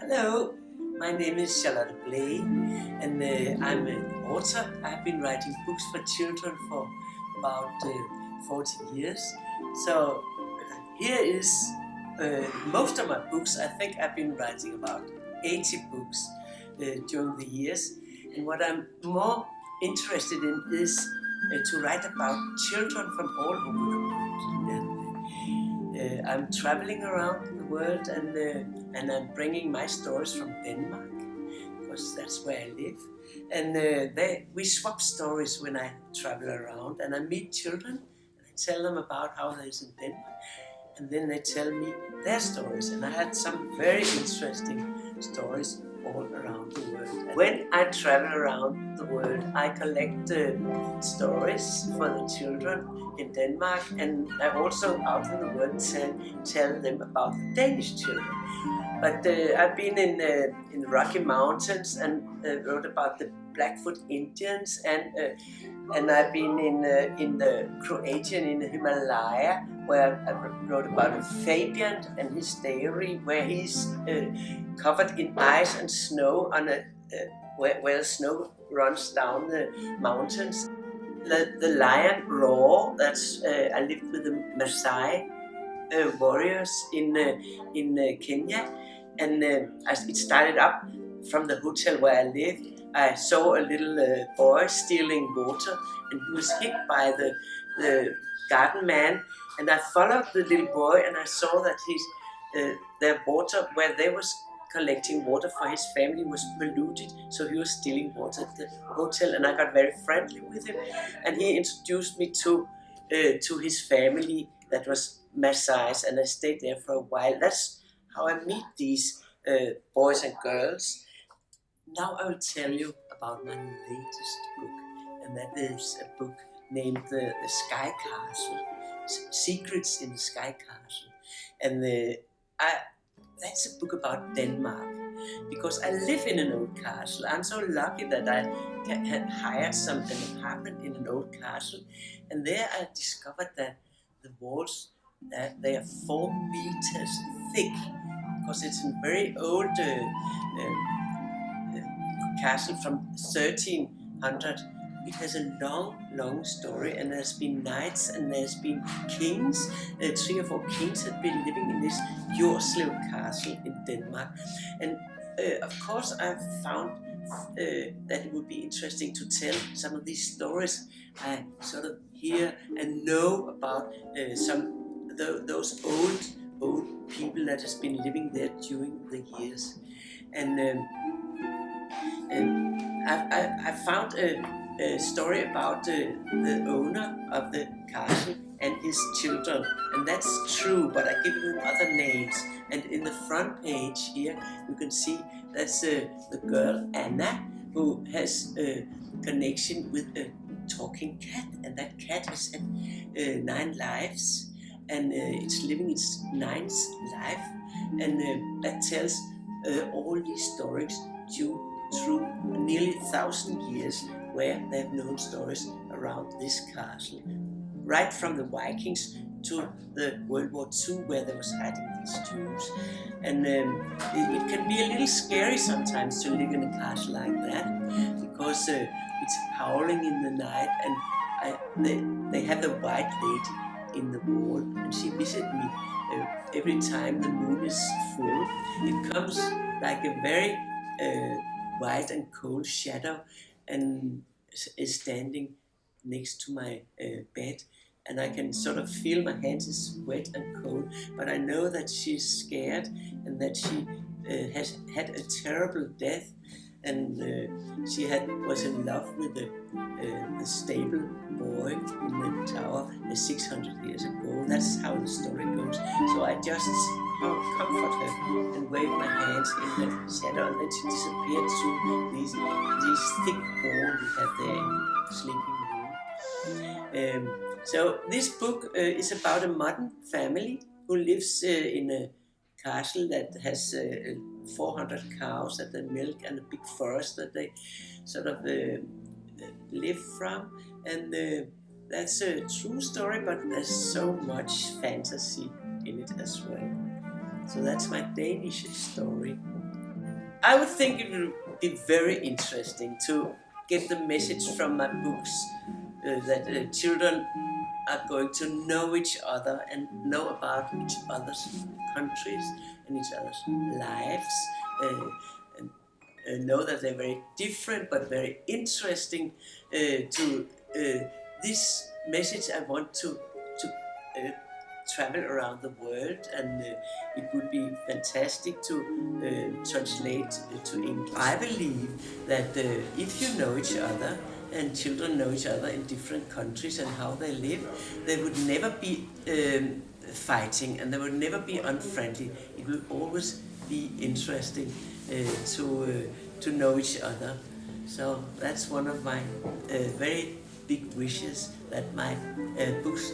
Hello, my name is Charlotte Blay and I'm an author. I've been writing books for children for about 40 years. So here is most of my books. I think I've been writing about 80 books during the years. And what I'm more interested in is to write about children from all over the world. I'm traveling around the world and I'm bringing my stories from Denmark because that's where I live. And we swap stories when I travel around, and I meet children and I tell them about how it is in Denmark, and then they tell me their stories. And I had some very interesting stories all around the world. When I travel around the world, I collect stories for the children in Denmark, and I also out in the world tell them about the Danish children. But I've been in the Rocky Mountains and wrote about the Blackfoot Indians, and I've been in the Croatian in the Himalaya, where I wrote about Fabian and his diary, where he's covered in ice and snow on where the snow runs down the mountains. The lion roar. That's I lived with the Maasai warriors in Kenya, and it started up from the hotel where I lived. I saw a little boy stealing water, and he was hit by the garden man. And I followed the little boy, and I saw that their water where they was collecting water for his family was polluted, so he was stealing water at the hotel. And I got very friendly with him, and he introduced me to his family that was Maasai's, and I stayed there for a while. That's how I meet these boys and girls. Now I will tell you about my latest book, and that is a book named The Sky Castle, Secrets in the Sky Castle. And that's a book about Denmark, because I live in an old castle. I'm so lucky that I had hired an apartment in an old castle, and there I discovered that the walls they are 4 meters thick, because it's a very old castle from 1300. It has a long story, and there's been knights and there's been kings. 3 or 4 kings have been living in this Jorslev castle in Denmark. And of course I found that it would be interesting to tell some of these stories I sort of hear and know about those old people that has been living there during the years. And I found a story about the owner of the castle and his children, and that's true, but I give you other names. And in the front page here you can see that's the girl Anna, who has a connection with a talking cat, and that cat has had 9 lives, and it's living its 9th life, and that tells all these stories through nearly 1,000 years, where they have known stories around this castle, right from the Vikings to the World War II, where they was hiding these Jews. And it can be a little scary sometimes to live in a castle like that, because it's howling in the night, and they have the white lady in the wall, and she visits me every time the moon is full. It comes like a very white and cold shadow, and is standing next to my bed, and I can sort of feel my hands is wet and cold, but I know that she's scared and that she has had a terrible death, and she was in love with the stable boy in the tower 600 years ago. That's how the story goes. So I just comfort her and wave my hands in the shadow, and then she disappeared through these thick walls we have there in the sleeping room. So this book is about a modern family who lives in a castle that has 400 cows that they milk, and a big forest that they sort of live from. And that's a true story, but there's so much fantasy in it as well. So that's my Danish story. I would think it would be very interesting to get the message from my books that children are going to know each other and know about each other's countries and each other's lives, and know that they're very different but very interesting. To this message, I want to travel around the world, and it would be fantastic to translate to English. I believe that if you know each other and children know each other in different countries and how they live, they would never be fighting, and they would never be unfriendly. It will always be interesting to know each other. So that's one of my very big wishes, that my books